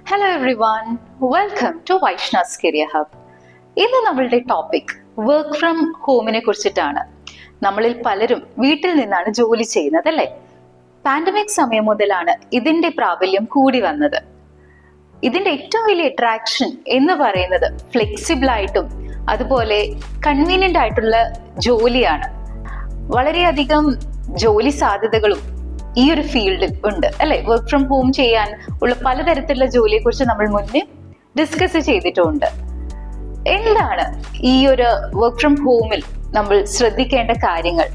Hello everyone, welcome to Vaishnav's career hub. ഇന്ന് നമ്മളുടെ topic work from ഹോമിനെ കുറിച്ചിട്ടാണ്. നമ്മളിൽ പലരും വീട്ടിൽ നിന്നാണ് ജോലി ചെയ്യുന്നത്, അല്ലേ? പാൻഡമിക് സമയം മുതലാണ് ഇതിന്റെ പ്രാബല്യം കൂടി വന്നത്. ഇതിന്റെ ഏറ്റവും വലിയ അട്രാക്ഷൻ എന്ന് പറയുന്നത് ഫ്ലെക്സിബിൾ ആയിട്ടും അതുപോലെ കൺവീനിയന്റ് ആയിട്ടുള്ള ജോലിയാണ്. വളരെയധികം ജോലി സാധ്യതകളും ഈ ഒരു ഫീൽഡിൽ ഉണ്ട്, അല്ലെ? വർക്ക് ഫ്രം ഹോം ചെയ്യാൻ ഉള്ള പലതരത്തിലുള്ള ജോലിയെ കുറിച്ച് നമ്മൾ മുന്നേ ഡിസ്കസ് ചെയ്തിട്ടുണ്ട്. എന്താണ് ഈ ഒരു വർക്ക് ഫ്രം ഹോമിൽ നമ്മൾ ശ്രദ്ധിക്കേണ്ട കാര്യങ്ങൾ?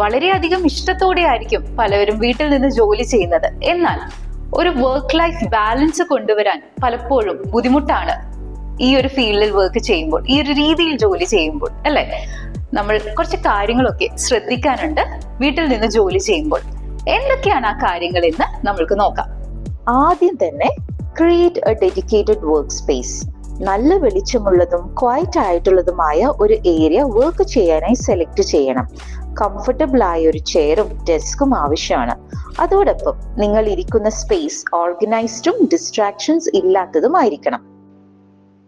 വളരെയധികം ഇഷ്ടത്തോടെ ആയിരിക്കും പലവരും വീട്ടിൽ നിന്ന് ജോലി ചെയ്യുന്നത്. എന്നാൽ ഒരു വർക്ക് ലൈഫ് ബാലൻസ് കൊണ്ടുവരാൻ പലപ്പോഴും ബുദ്ധിമുട്ടാണ് ഈ ഒരു ഫീൽഡിൽ വർക്ക് ചെയ്യുമ്പോൾ, ഈ ഒരു രീതിയിൽ ജോലി ചെയ്യുമ്പോൾ, അല്ലെ? നമ്മൾ കുറച്ച് കാര്യങ്ങളൊക്കെ ശ്രദ്ധിക്കാനുണ്ട് വീട്ടിൽ നിന്ന് ജോലി ചെയ്യുമ്പോൾ. എന്തൊക്കെയാണ് ആ കാര്യങ്ങൾ എന്ന് നമ്മൾക്ക് നോക്കാം. ആദ്യം തന്നെ create A dedicated work space. നല്ല വെളിച്ചമുള്ളതും ക്വയറ്റ് ആയിട്ടുള്ളതുമായ ഒരു ഏരിയ വർക്ക് ചെയ്യാനായി സെലക്ട് ചെയ്യണം. കംഫർട്ടബിൾ ആയ ഒരു ചെയറും ഡെസ്കും ആവശ്യമാണ്. അതോടൊപ്പം നിങ്ങൾ ഇരിക്കുന്ന സ്പേസ് ഓർഗനൈസ്ഡും ഡിസ്ട്രാക്ഷൻസ് ഇല്ലാത്തതുമായിരിക്കണം.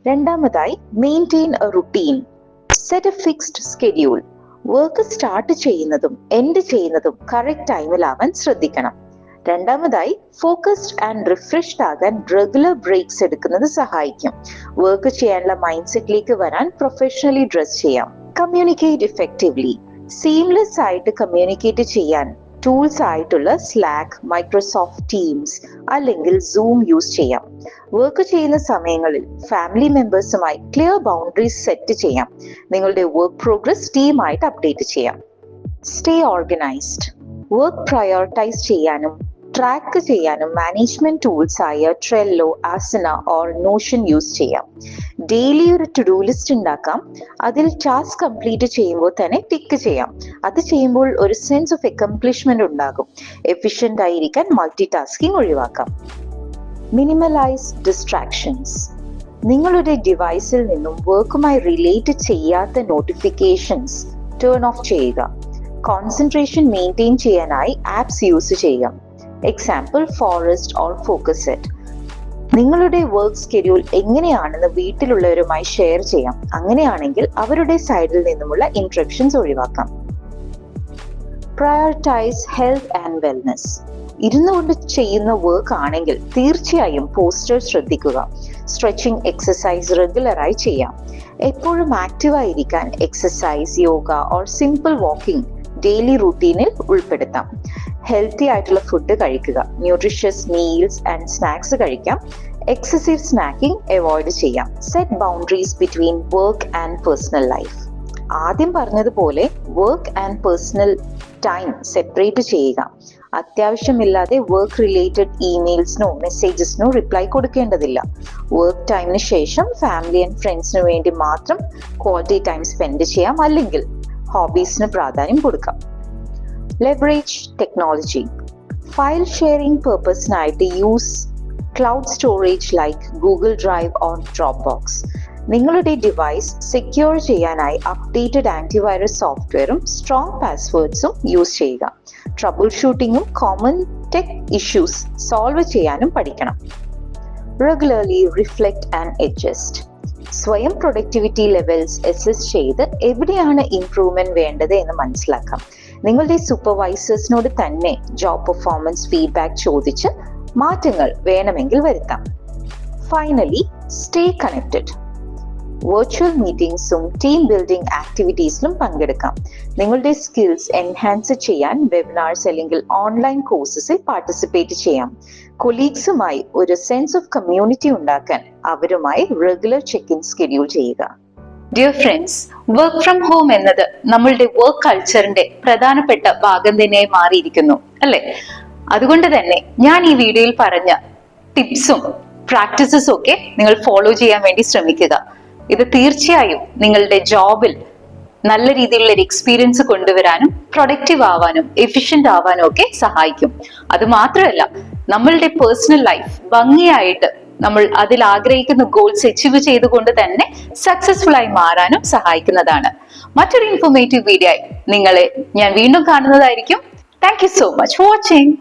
രണ്ടാമതായി, maintain a routine. Set a fixed schedule. Work start ചെയ്യുന്നതും എൻഡ് ചെയ്യുന്നതും കറക്റ്റ് ടൈമിലാവാൻ ശ്രദ്ധിക്കണം. രണ്ടാമതായി, ഫോക്കസ്ഡ് ആൻഡ് റിഫ്രഷ്ഡ് ആകാൻ റെഗുലർ ബ്രേക്സ് എടുക്കുന്നത് സഹായിക്കും. വർക്ക് ചെയ്യാനുള്ള മൈൻഡ് സെറ്റിലേക്ക് വരാൻ പ്രൊഫഷണലി ഡ്രസ് ചെയ്യാം. Communicate effectively. സീംലെസ് ആയിട്ട് കമ്മ്യൂണിക്കേറ്റ് ചെയ്യാൻ ടൂൾസ് ആയിട്ടുള്ള സ്ലാക്ക്, മൈക്രോസോഫ്റ്റ് ടീംസ് അല്ലെങ്കിൽ സൂം യൂസ് ചെയ്യാം. വർക്ക് ചെയ്യുന്ന സമയങ്ങളിൽ ഫാമിലി മെമ്പേഴ്സുമായി ക്ലിയർ ബൗണ്ടറീസ് സെറ്റ് ചെയ്യാം. നിങ്ങളുടെ വർക്ക് പ്രോഗ്രസ് ടീമായിട്ട് അപ്ഡേറ്റ് ചെയ്യാം. Stay organised. വർക്ക് പ്രയോറിറ്റൈസ് ചെയ്യാനും ട്രാക്ക് ചെയ്യാനും മാനേജ്മെന്റ് ടൂൾസ് ആയ ട്രെല്ലോ, ആസന ഓർ നോഷൻ യൂസ് ചെയ്യാം. ഡെയിലി ഒരു ടു ഡു ലിസ്റ്റ് ഉണ്ടാക്കാം. അതിൽ ടാസ്ക് കംപ്ലീറ്റ് ചെയ്യുമ്പോൾ തന്നെ ടിക്ക് ചെയ്യാം. അത് ചെയ്യുമ്പോൾ ഒരു സെൻസ് ഓഫ് അക്കംപ്ലിഷ്മെന്റ് ഉണ്ടാകും. എഫിഷ്യന്റ് ആയിരിക്കാൻ മൾട്ടി ടാസ്കിങ് ഒഴിവാക്കാം. Minimalise distractions. നിങ്ങളുടെ ഡിവൈസിൽ നിന്നും വർക്കുമായി റിലേറ്റ് ചെയ്യാത്ത നോട്ടിഫിക്കേഷൻസ് ടേൺ ഓഫ് ചെയ്യുക. കോൺസെൻട്രേഷൻ മെയിൻറ്റെയിൻ ചെയ്യാനായി ആപ്സ് യൂസ് ചെയ്യാം. Example Forest or focus set. നിങ്ങളുടെ വർക്ക് സ്കെഡ്യൂൾ എങ്ങനെയാണെന്ന് വീട്ടിലുള്ളവരുമായി ഷെയർ ചെയ്യാം. അങ്ങനെയാണെങ്കിൽ അവരുടെ സൈഡിൽ നിന്നുമുള്ള ഇന്ററപ്ഷൻസ് ഒഴിവാക്കാം. Prioritise health and wellness. ഇരുന്നുകൊണ്ട് ചെയ്യുന്ന വർക്ക് ആണെങ്കിൽ തീർച്ചയായും പോസ്റ്റർ ശ്രദ്ധിക്കുക. സ്ട്രെച്ചിങ് എക്സസൈസ് റെഗുലറായി ചെയ്യാം. എപ്പോഴും ആക്റ്റീവായിരിക്കാൻ exercise, yoga or simple walking daily റൂട്ടീനിൽ ഉൾപ്പെടുത്താം. ഹെൽത്തി ആയിട്ടുള്ള ഫുഡ് കഴിക്കുക. ന്യൂട്രീഷ്യസ് മീൽസ് ആൻഡ് സ്നാക്സ് കഴിക്കാം. എക്സസീവ് സ്നാക്കിംഗ് അവോയ്ഡ് ചെയ്യാം. Set boundaries between work and personal life. ആദ്യം പറഞ്ഞതുപോലെ work and personal time separate ചെയ്യുക. അത്യാവശ്യമില്ലാതെ വർക്ക് റിലേറ്റഡ് ഇമെയിൽസിനോ മെസ്സേജസിനോ റിപ്ലൈ കൊടുക്കേണ്ടതില്ല. വർക്ക് ടൈമിന് ശേഷം ഫാമിലി ആൻഡ് ഫ്രണ്ട്സിന് വേണ്ടി മാത്രം ക്വാളിറ്റി ടൈം സ്പെൻഡ് ചെയ്യാം. അല്ലെങ്കിൽ ഹോബീസിന് പ്രാധാന്യം കൊടുക്കാം. Leverage technology. ഫയൽ ഷെയറിംഗ് പർപ്പസിനായിട്ട് use cloud storage like Google Drive or Dropbox. നിങ്ങളുടെ ഡിവൈസ് സെക്യൂർ ചെയ്യാനായി അപ്ഡേറ്റഡ് ആന്റിവൈറസ് സോഫ്റ്റ്വെയറും സ്ട്രോങ് പാസ്വേഡ്സും യൂസ് ചെയ്യുക. ട്രബിൾ ഷൂട്ടിങ്ങും കോമൺ ടെക് ഇഷ്യൂസ് സോൾവ് ചെയ്യാനും പഠിക്കണം. Regularly reflect and adjust. സ്വയം പ്രൊഡക്ടിവിറ്റി ലെവൽസ് അസസ് ചെയ്ത് എവിടെയാണ് ഇംപ്രൂവ്മെന്റ് വേണ്ടത് എന്ന് മനസ്സിലാക്കാം. നിങ്ങളുടെ സൂപ്പർവൈസേഴ്സിനോട് തന്നെ ജോബ് പെർഫോമൻസ് ഫീഡ്ബാക്ക് ചോദിച്ച് മാറ്റങ്ങൾ വേണമെങ്കിൽ വരുത്താം. Finally, stay connected. വെർച്വൽ മീറ്റിംഗ്സും ടീം ബിൽഡിംഗ് ആക്ടിവിറ്റീസിലും പങ്കെടുക്കാം. നിങ്ങളുടെ സ്കിൽസ് എൻഹാൻസ് ചെയ്യാൻ വെബിനാർസ് അല്ലെങ്കിൽ ഓൺലൈൻ കോഴ്സസിൽ പാർട്ടിസിപ്പേറ്റ് ചെയ്യാം. കൊളീഗ്സുമായി ഒരു സെൻസ് ഓഫ് കമ്മ്യൂണിറ്റി ഉണ്ടാക്കാൻ അവരുമായി റെഗുലർ ചെക്ക് ഇൻ സ്കെഡ്യൂൾ ചെയ്യുക. Dear friends, work from home എന്നത് നമ്മളുടെ വർക്ക് കൾച്ചറിന്റെ പ്രധാനപ്പെട്ട ഭാഗം തന്നെ മാറിയിരിക്കുന്നു, അല്ലെ? അതുകൊണ്ട് തന്നെ ഞാൻ ഈ വീഡിയോയിൽ പറഞ്ഞ ടിപ്സും പ്രാക്ടീസസും ഒക്കെ നിങ്ങൾ ഫോളോ ചെയ്യാൻ വേണ്ടി ശ്രമിക്കുക. ഇത് തീർച്ചയായും നിങ്ങളുടെ ജോബിൽ നല്ല രീതിയിലുള്ള ഒരു എക്സ്പീരിയൻസ് കൊണ്ടുവരാനും പ്രൊഡക്റ്റീവ് ആവാനും എഫിഷ്യന്റ് ആവാനും ഒക്കെ സഹായിക്കും. അത് മാത്രമല്ല, നമ്മളുടെ പേഴ്സണൽ ലൈഫ് ഭംഗിയായിട്ട് നമ്മൾ അതിൽ ആഗ്രഹിക്കുന്ന ഗോൾസ് അച്ചീവ് ചെയ്തുകൊണ്ട് തന്നെ സക്സസ്ഫുൾ ആയി മാറാനും സഹായിക്കുന്നതാണ്. മറ്റൊരു ഇൻഫോർമേറ്റീവ് വീഡിയോ ആയി നിങ്ങളെ ഞാൻ വീണ്ടും കാണുന്നതായിരിക്കും. Thank you so much for watching.